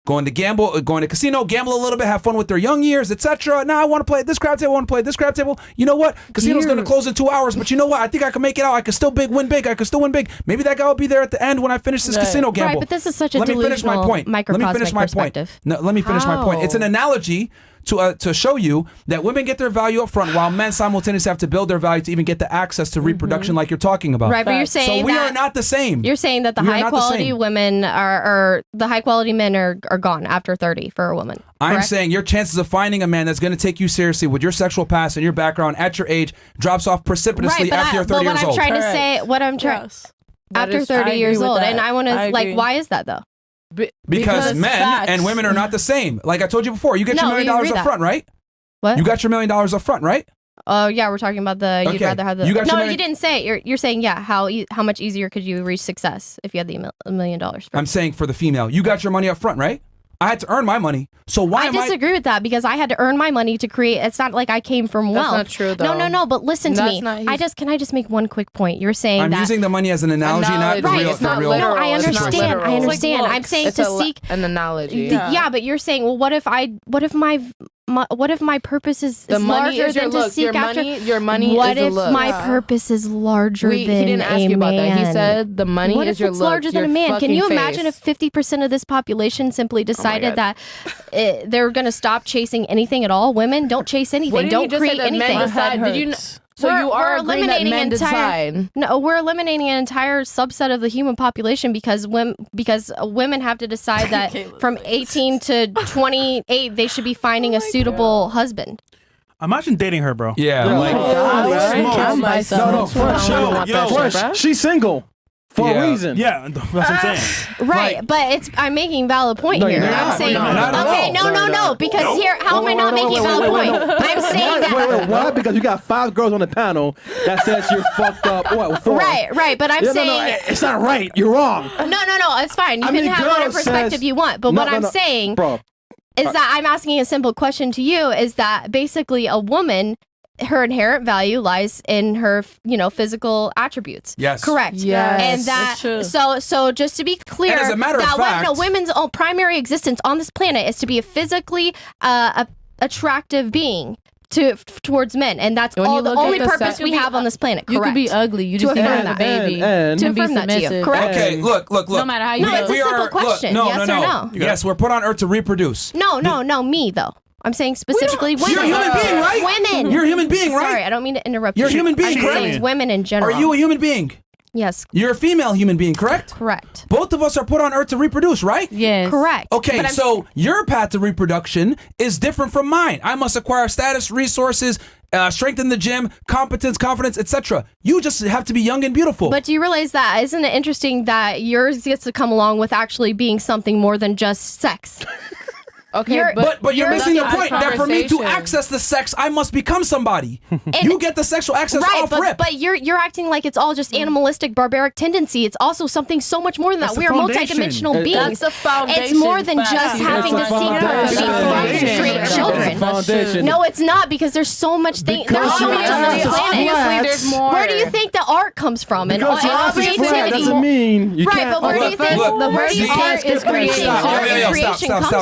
Going to casino, gamble a little bit, have fun with their young years, etc. Now I want to play at this crab table, I want to play at this crab table. You know what? Casino's going to close in 2 hours, but you know what? I think I can make it out. I can still win big. I can still win big. Maybe that guy will be there at the end when I finish this casino gamble. Right, but this is such a delusional microcosmic perspective. No, let me finish my point. It's an analogy to show you that women get their value up front while men simultaneously have to build their value to even get the access to reproduction like you're talking about. Right, but you're saying so we are not the same. You're saying that the high quality women are the high quality men are gone after 30 for a woman. I'm saying your chances of finding a man that's going to take you seriously with your sexual past and your background at your age drops off precipitously after you're 30 years old. What I'm trying to say, after 30 years old, and I want to why is that though? Because men and women are not the same. Like I told you before, you get your $1 million up front, right? What? You got your $1 million up front, right? Oh yeah, we're talking about the you'd rather have the. You didn't say it. You're saying how much easier could you reach success if you had the $1 million? I'm saying for the female, you got your money up front, right? I had to earn my money. So why am I disagree with that because I had to earn my money to create. It's not like I came from wealth. That's not true, though. No. But listen to me. Can I just make one quick point? You're saying I'm using the money as an analogy, not the real. It's not literal. No, I understand. I understand. I'm saying it's to seek an analogy. Yeah, but you're saying, well, what if my purpose is larger than to seek after your money what is if my purpose is larger than he didn't ask you about that. He said the money what is if your it's looks, larger than a man? Can you imagine if 50% of this population simply decided that they're going to stop chasing anything at all? Women don't chase anything. Don't create anything. Did you? So we're eliminating we're eliminating an entire subset of the human population because women have to decide that from 18 to 28 they should be finding a suitable husband. Imagine dating her, bro. Yeah. Fresh. She's single. For a reason. Yeah, that's what I'm saying. Right, but I'm making a valid point here. I'm saying, no, because here, how am I not making a valid point? I'm saying that. Wait, why? Because you got 5 girls on the panel that says you're fucked up. What? 4? Right, but I'm saying. No, it's not right. You're wrong. No, it's fine. You can have whatever perspective you want. But what I'm saying is that I'm asking a simple question to you is that basically a woman, her inherent value lies in her, physical attributes. Yes. Correct. Yes. And that, so just to be clear, and as a matter of fact, a woman's primary existence on this planet is to be a physically attractive being towards men, and that's the only purpose we have on this planet. Correct. You could be ugly. You just need to have a baby. To affirm that to you. Correct. Okay, look. No matter how you it's a simple question. Yes or no? Yes, we're put on earth to reproduce. No, me though. I'm saying specifically women. You're a human being, right? Women. You're a human being, right? Sorry, I don't mean to interrupt You're a human being, I'm correct? saying women in general. Are you a human being? Yes. You're a female human being, correct? Correct. Both of us are put on earth to reproduce, right? Yes. Correct. Okay, so your path to reproduction is different from mine. I must acquire status, resources, strengthen the gym, competence, confidence, etc. You just have to be young and beautiful. But do you realize that? Isn't it interesting that yours gets to come along with actually being something more than just sex? Okay, but you're missing the point that for me to access the sex, I must become somebody. You get the sexual access off rip. But you're acting like it's all just animalistic, barbaric tendency. It's also something so much more than that. We are multidimensional beings. That's the foundation. It's more than just having to seek to create children. No, it's not because there's so much things. Obviously, there's more. Where do you think the art comes from? And creativity doesn't mean you can't. Right, but where do you think the art is creation?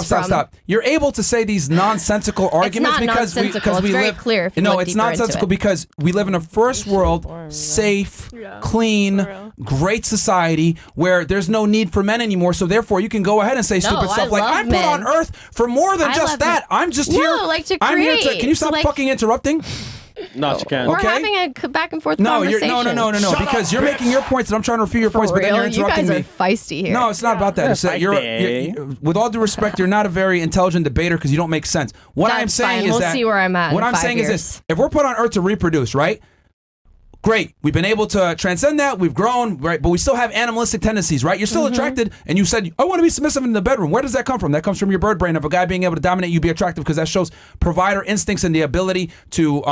Stop. You're able to say these nonsensical arguments because we live. Clear. No, it's nonsensical because we live in a first world, safe, clean, great society where there's no need for men anymore. So therefore, you can go ahead and say stupid stuff like I'm put on Earth for more than just that. I'm just here. Like to create. I'm here to. Can you stop fucking interrupting? No, she can't. We're Okay. having a back and forth No, conversation. no, because you're making your points and I'm trying to refute your points, but then you're interrupting you me. guys are feisty here. No, it's not about that. It's that you're, with all due respect, you're not a very intelligent debater because you don't make sense. What That's I'm saying fine. is We'll that see where I'm at what in I'm 5 saying is years. this: if we're put on Earth to reproduce, right? Great, we've been able to transcend that. We've grown, right? But we still have animalistic tendencies, right? You're still attracted, and you said, "I want to be submissive in the bedroom." Where does that come from? That comes from your bird brain of a guy being able to dominate you, be attractive, because that shows provider instincts and the ability to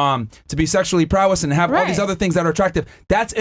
be sexually prowess and have all these other things that are attractive. That's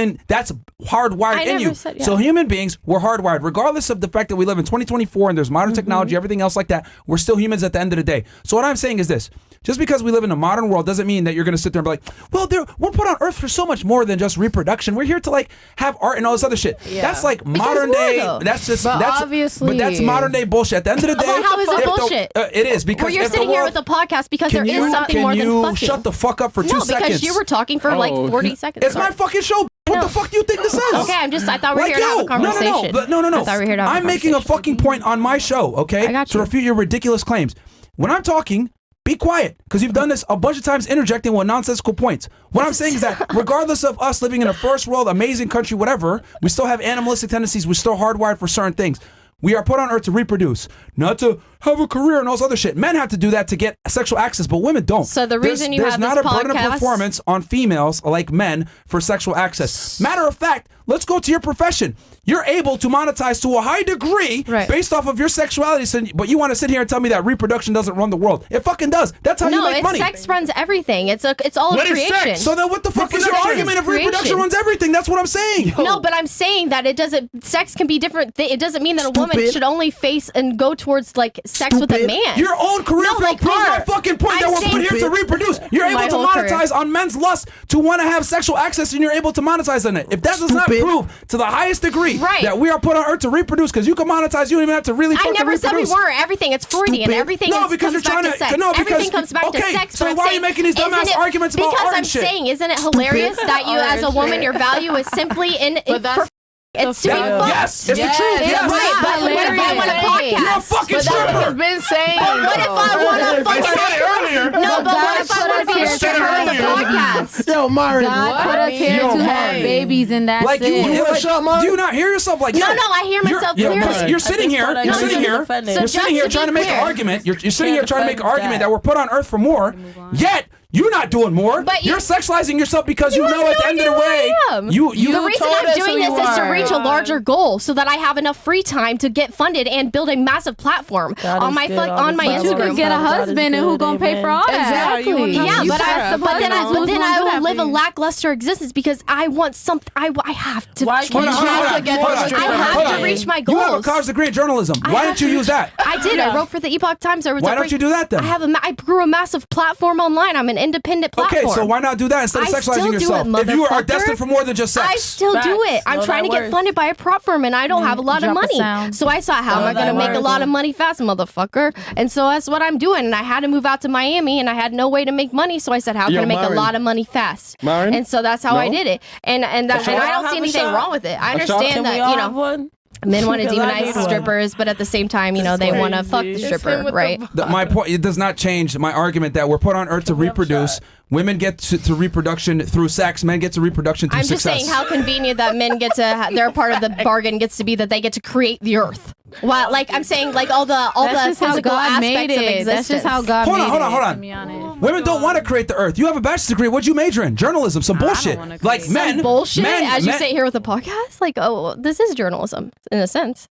hardwired in you. Said, So human beings, we're hardwired, regardless of the fact that we live in 2024 and there's modern technology, everything else like that. We're still humans at the end of the day. So what I'm saying is this: just because we live in a modern world doesn't mean that you're going to sit there and be like, "Well, we're put on Earth for so much more than just reproduction. We're here to like have art and all this other shit." That's like modern day. That's just that's obviously. but that's modern day bullshit. At the end of the day, Well, how is it if the- bullshit? it is because Well, you're if the sitting here world- with a podcast because there is something more than Can fucking. you shut the fuck up for 2 no, seconds? because you were talking for like 40 seconds. It's my fucking show. What No. the fuck do you think this is? Okay, I thought we were Like, here to have a yo, conversation. No. I thought we were here to have a I'm making a conversation. fucking point on my show, okay? I got To you. refute your ridiculous claims. When I'm talking, be quiet, because you've done this a bunch of times, interjecting with nonsensical points. What I'm saying is that regardless of us living in a first world, amazing country, whatever, we still have animalistic tendencies. We're still hardwired for certain things. We are put on Earth to reproduce, not to have a career and all this other shit. Men have to do that to get sexual access, but women don't. So the reason you there's have not this a burden of podcast- performance on females like men for sexual access. Matter of fact, let's go to your profession. You're able to monetize to a high degree based off of your sexuality, but you want to sit here and tell me that reproduction doesn't run the world. It fucking does. That's how you make money. Sex runs everything. It's all What of is creation. sex? So then what the fuck is your Sex argument is if reproduction creation. runs everything? That's what I'm saying. No, but I'm saying that it doesn't. Sex can be different. It doesn't mean that a woman Stupid. should only face and go towards like sex with a Stupid. man. Your own career No, field like, proves my part. fucking point I'm that we're put saying- here to reproduce. You're able My to whole career. monetize on men's lust to want to have sexual access, and you're able to monetize on it. If that does not Stupid. prove to the highest degree Right. that we are put on Earth to reproduce, because you can monetize, you don't even have to really I fucking never said we reproduce. weren't. Everything. It's Freudian. Stupid. Everything No, is, because comes you're trying back to- sex. no, because- Everything comes back okay, to sex. so but I'm why are you saying, making these dumbass isn't it- arguments about because art I'm and shit? saying, isn't it hilarious that you, as a woman, your value is simply in But that's it's to be That- fucked. yes, it's the truth. It's Yes. Right, but what if I want a podcast? You're a fucking But that's what stripper. he's been saying. But what if I want to I said it fucking... earlier. No, but what if I God want to be a put us stripper on the here. podcast? Yo, Myron. God put us here Yo, to have Myron. babies, and that's Like it. you wanna like, shut up, Mark? do you not hear yourself? Like No, yo, no, I hear you're- myself yeah, clearly. You're sitting here. I You're know sitting you're here. defending. You're So sitting just here to trying to be make an clear- argument. You're sitting here Can't trying to make an defend argument that. that we're put on Earth for more. Yet you're not doing more. But you're sexualizing yourself because you know at the end of the way you The reason told I'm us doing who this you is to are. reach a larger goal, so that I have enough free time to get funded and build a massive platform God on is my good all on the my time. You Instagram. could get a God is husband, and who good, gonna pay amen. for all that? Exactly. Yeah, You but said but then Who's I gonna will do live that a for you? lackluster existence because I want something. I have to. Why can't you I get hold the on, stripper? have hold to on. reach my You have a goals. college degree in journalism. Why have didn't you to- use that? I did. I wrote for the Epoch Times. Why don't you do that then? I grew a massive platform online. I'm an independent platform. Okay, so why not do that instead of I still sexualizing do yourself? it, If you are motherfucker. destined for more than just sex. I still do it. Facts. I'm Know trying to that get worth. funded by a prop firm, and I don't have a lot of Drop a money. sound. So I thought, how am Know I going to that make a worth. lot of money fast, motherfucker? And so that's what I'm doing. And I had to move out to Miami, and I had no way to make money. So I said, how can Yo, I make a Myron. lot of money fast? Myron? And so that's how I No? did it. And I shot? don't see Have a anything shot? wrong with it. I A shot? understand Can that we all you have know one? men want to Because I demonize need one. strippers, but at the same time, you know, they want to fuck the crazy. stripper, right? My point, it does not change my argument that we're put on Earth to we have a reproduce. shot? Women get to reproduction through sex. Men get to reproduction through I'm just success. saying how convenient that men get to their part of the bargain gets to be that they get to create the earth. Well, like I'm saying, like all the That's just how physical God made aspects of it. existence. That's just how God Hold on, made hold on, it. hold on. To be honest. Women don't want to create the Earth. You have a bachelor's degree. What'd you major in? Journalism. Some bullshit. wanna Like create men. bullshit. Men, as you men- sit here with a podcast, like, oh, this is journalism in a sense.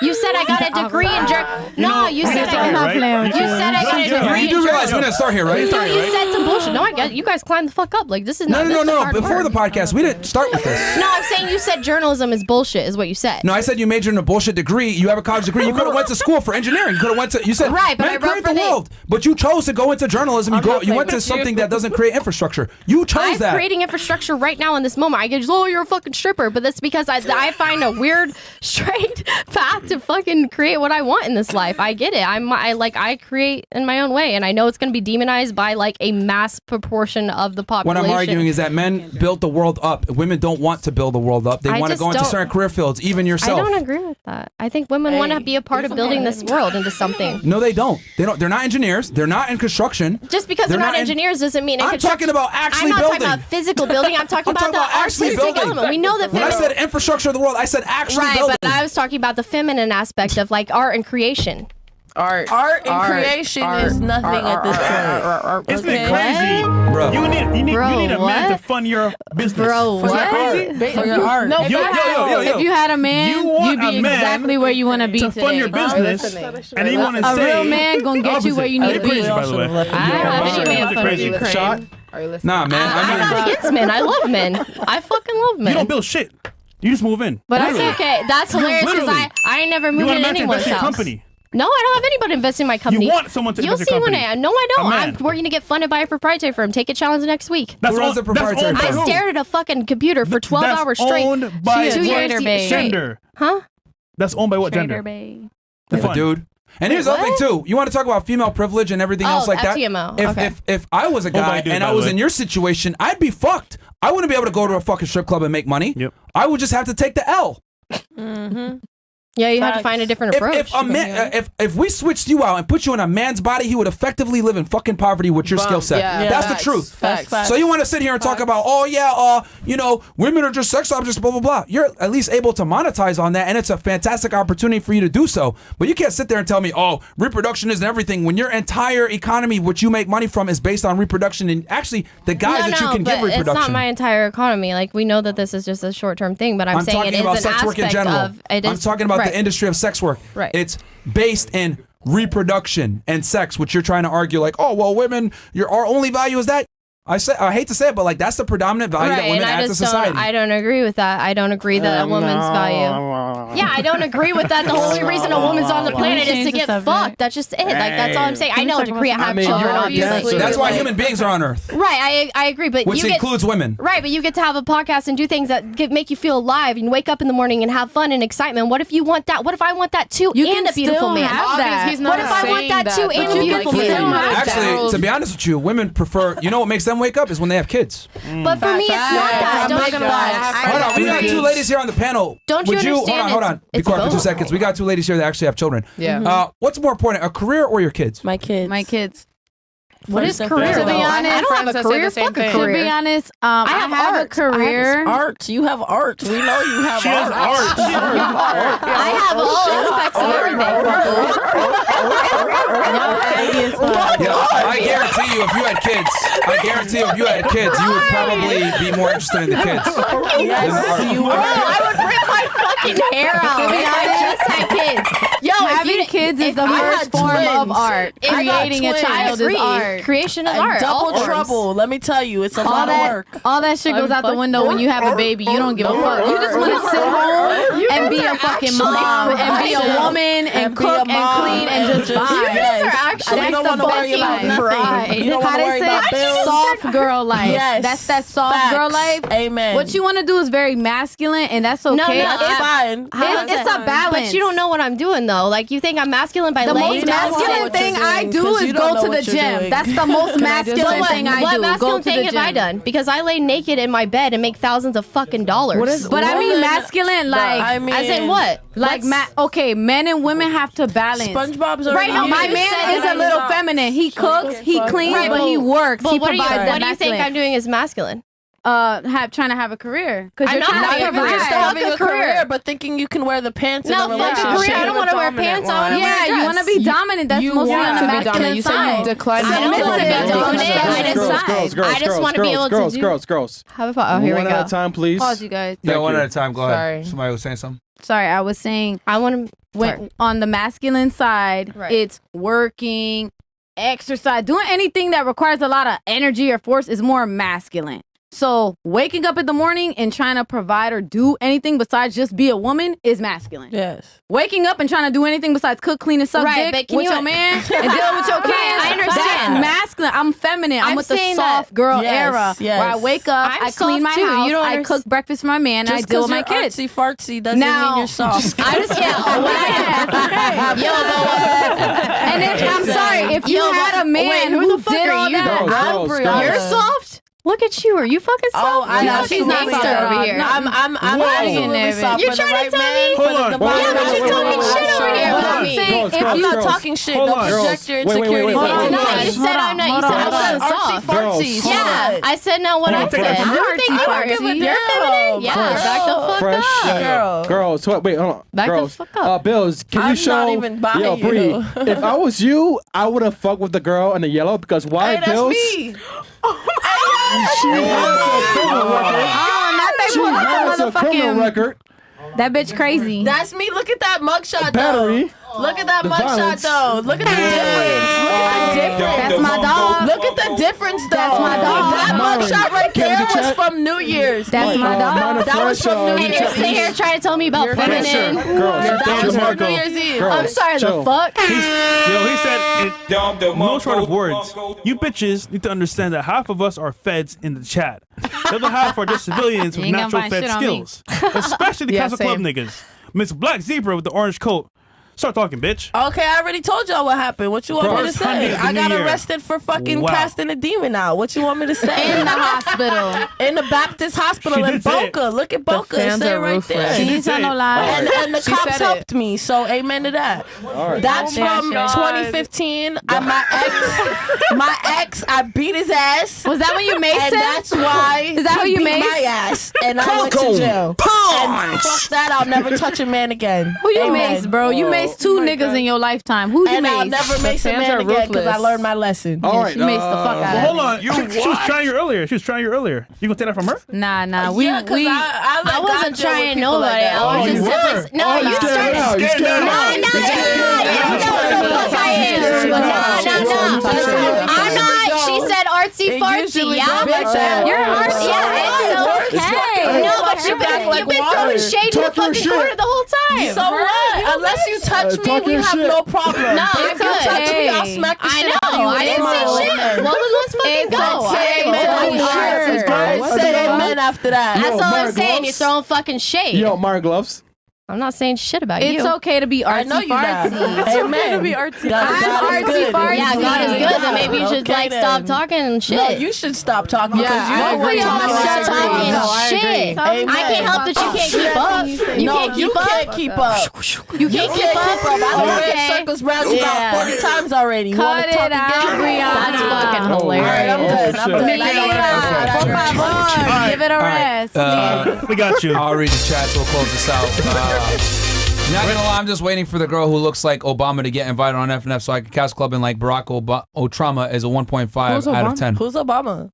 You said I got a degree in No, you said I got. You said I got a degree You in do realize we journalism. didn't start here, right? No, you said some bullshit. No, I get. You guys climbed the fuck up. Like this is not. No. this is hard Before work. the podcast, we didn't start with this. No, I'm saying you said journalism is bullshit. Is what you said. No, I said you majored in a bullshit degree. You have a college degree. You could have went to school for engineering. You could have went to. You said Right, but I men wrote create for the the- world, but you chose to go into journalism. You not went to playing with something you. that doesn't create infrastructure. You chose I'm that. creating infrastructure right now in this moment. I get, oh, you're a fucking stripper, but that's because I find a weird, strange path to fucking create what I want in this life. I get it. I create in my own way, and I know it's going to be demonized by like a mass proportion of the population. What I'm arguing is that men built the world up. Women don't want to build the world up. They want to go into certain career fields, even yourself. I don't agree with that. I think women want to be a part of building this world into something. No, they don't. They're not engineers. They're not in construction. Just because they're not engineers doesn't mean I'm talking about actually building. I'm not talking about physical building. I'm talking about the artistic element. We know that. When I said infrastructure of the world, I said actually building. Right, but I was talking about the feminine aspect of like art and creation. Art and creation is nothing at this point. It's been crazy. Bro. You need a man to fund your business. Bro, Is that crazy? For your art. No, If you had a man, you'd be exactly where you want to be to today. fund your business, and he want to A say real man gonna get you where you need to be. By the way. I don't have any man fund Crazy. Ukraine. Shot? Are you listening? Nah, man. I'm not against men. I love men. I fucking love men. You don't build shit. You just move in. But that's okay. That's hilarious because Literally. I ain't never You moved want in a man to anyone's invest in your house. company. No, I don't have anybody investing in my company. You want someone to You'll invest in see your when company. No, I don't. A man. I'm working to get funded by a proprietary firm. Take a challenge next week. That's Who owns the proprietary owned by I firm? who? stared at a fucking computer for 12 That's hours straight. Owned by Two what years straight. gender? Huh? That's owned by what Trader gender? Bay. The Yeah, fund. dude. And here's the other thing too. You want to talk about female privilege and everything else like that? FTMO. If, Okay. if I was a guy dude, and by I the was way. in your situation, I'd be fucked. I wouldn't be able to go to a fucking strip club and make money. Yep. I would just have to take the L. Yeah, you have to find a different approach. If a man, if we switched you out and put you in a man's body, he would effectively live in fucking poverty with your skill set. Yeah. That's Facts. the truth. Facts. So you want to sit here and talk about, women are just sex objects, blah blah blah. You're at least able to monetize on that, and it's a fantastic opportunity for you to do so. But you can't sit there and tell me, reproduction isn't everything, when your entire economy, what you make money from, is based on reproduction, and actually the guys that you can give reproduction. It's not my entire economy. Like we know that this is just a short-term thing, but I'm saying talking it is about an sex work in aspect general. of. It is, I'm talking about right. the industry of sex work. Right. It's based in reproduction and sex, which you're trying to argue like, women, our only value is that. I hate to say it, but like that's the predominant value that women add to society. I don't agree with that. I don't agree that a woman's value. Yeah, I don't agree with that. The only reason a woman's on the planet is to get fucked. That's just it. Like that's all I'm saying. I know to create have children, obviously. That's why human beings are on Earth. Right, I agree, but which includes women. Right, but you get to have a podcast and do things that make you feel alive and wake up in the morning and have fun and excitement. What if you want that? What if I want that too? You and a beautiful man. Have that. What if I want that too and a beautiful man? Actually, to be honest with you, women prefer. You know what makes them wake up is when they have kids. But for me, it's not that. Hold on, we got two ladies here on the panel. Don't you understand? Hold on. Be quiet for 2 both. seconds. We got two ladies here that actually have children. Yeah. What's more important, a career or your kids? My kids. What is career? To be though? honest, I don't have a friends that say career. the same Fuck a thing. career. To be honest, I have a art. career. Art. You have art. We know you have She has art. I have all aspects of everything. I guarantee you, if you had kids, you would probably be more interested in the kids. Yes, you Bro, I would rip my fucking hair out. I just had kids. Yo, Having kids is the first form of art. Creating a child is art. Creation is art. Double trouble. Let me tell you, it's a lot of work. All that shit goes out the window when you have a baby. You don't give a fuck. You just want to sit home and be a fucking mom and be a woman and cook and clean and just vibe. That's the best life. You don't want to worry about bills. Soft girl life. Yes. That's that soft girl life. Amen. What you want to do is very masculine, and that's okay. No, That's fine. It's a balance. But you don't know what I'm doing though. Like you think I'm masculine by The laying most down. masculine what thing you're I doing, do 'cause is you go don't know to the what you're gym. doing. That's the most masculine thing I do. What Go masculine to the thing have I gym. done? Because I lay naked in my bed and make thousands of fucking dollars. But I mean masculine, like I mean, as in what? like okay, men and women have to balance. SpongeBob's are Right now, my man is a little feminine. He cooks, he cleans, Right, but he works. But He what do you provides that what do you think masculine. I'm doing is masculine? Trying to have a career because I'm you're not trying to having a career. provide. Fuck having a a career, career. but thinking you can wear the pants in No, a fuck a relationship. career. I don't want to wear pants. I want to wear Yeah, a dress. you want to be dominant. That's You mostly want on to the be dominant. masculine You said you side. declined. I don't want to be dominant. I just Girls, I just want to be able to do. girls. Oh, here we One at go. a time, please. Pause, you guys. Yeah, Thank one you. at a time. Go Sorry. ahead. Somebody was saying something. Sorry, I was saying I want to. when on the masculine side, Right. it's working, exercise, doing anything that requires a lot of energy or force is more masculine. So waking up in the morning and trying to provide or do anything besides just be a woman is masculine. Yes. Waking up and trying to do anything besides cook, clean, and suck dick with your man and deal with your kids. I understand. That's masculine. I'm feminine. I'm with the soft girl era where I wake up, I clean my house, I cook breakfast for my man, and I deal with my kids. Artsy fartsy doesn't mean you're soft. I just and then I'm sorry if you had a man who did all that. You're soft. Look at you. Are you fucking soft? Oh, I know. She's not soft over here. No, I'm absolutely soft. You're trying to tell me? Hold on. Yeah, but you're talking shit over here about me. If you're not talking shit, don't project your insecurities. No, you said I'm not. You said I wasn't soft. Artsy fartsy. Yeah, I said not what I said. You think you are? You're feminine? Yeah, back the fuck up. Girls, wait, hold on. Back the fuck up. Bills, can you show? I'm not even buying Yo, Bree, if I was you, I would have fucked with the girl in the yellow because why, Hey, Bills? that's me. She has a criminal record. That bitch crazy. That's me. Look at that mugshot, Battery. though. Look at that The mugshot, violence. though. Look at the difference. Look at the difference. That's my dog. Look at the difference, though. That's my dog. That mugshot right Can we there get was check? from New Year's. That's my dog. That was from New And you're Year's sitting here trying to tell me about feminine. Girls, That was from Marco. New Year's Eve. Girls, I'm sorry, chill. the fuck? He said, no short of words, you bitches need to understand that half of us are feds in the chat. The other half are just civilians with You ain't gonna natural find fed shit on me. skills. Especially the Yeah, Castle Club same. niggas. Miss Black Zebra with the orange coat. Start talking, bitch. Okay, I already told y'all what happened. What you want me to First say? Sunday of the I got new year. arrested for fucking Wow. casting a demon out. What you want me to say? In the hospital. In the Baptist hospital She in did say it. Boca. Look at Boca. It's fans there are right there. ruthless. She ain't tell no lies. And the She cops said it. helped me, so amen to that. That's from 2015. My ex, I beat his ass. Was that when you maced And him? that's why Is that how he you beat maced? my ass. And I went to jail. And fuck that, I'll never touch a man again. Who you Amen. maced, bro? You maced two niggas in your lifetime. Who you And I'll maced? never mace a fans man are again because I ruthless. learned my lesson. All right. She maced the fuck out of Hold me. on. She was trying you earlier. You gonna take that from her? Nah. Yeah, 'cause I I wasn't deal with trying people like nobody. that. I was you just were. simply. No, Oh, you you scared started. now. You scared now. No, you know what the fuck I am. No. I'm not. She said artsy fartsy. Yeah, you're artsy. Yeah, it's okay. No, but you've been throwing shade in the fucking corner the whole time. So what? Unless you touch me, talk we your have shit. no problem. No, if I'm you good. touch me, I'll smack the I shit out of know. you. I didn't say shit. Well, then let's fucking go. Say All right, amen. well, Say amen after that. That's all I'm Mark saying. Gloves. You're throwing fucking shade. Yo, Mark Gloves. I'm not saying shit about you. It's okay to be artsy I know you not. fartsy. Amen. To be artsy. I'm artsy fartsy. Yeah, God is good. Then maybe you should Okay, stop then. talking and shit. No, you should stop talking because Yeah, you I don't agree. really Y'all talk shut talking No, I agree. shit. Amen. I can't help that you can't keep up. You No, can't you keep up. can't keep up. You can't keep up. I done Okay. ran circles round you about 40 times already. You Cut wanna it talk out, again? Brianna. That's fucking Oh, hilarious. All right, I'm good. I'm shit. good. Mia, I know what I'm por saying. favor, give it a rest. We got you. I'll read the chat, so we'll close this out. Not gonna lie, I'm just waiting for the girl who looks like Obama to get invited on FNF so I can cast club in like Barack Obama as a 1.5 Who's out of Obama? 10. Who's Obama?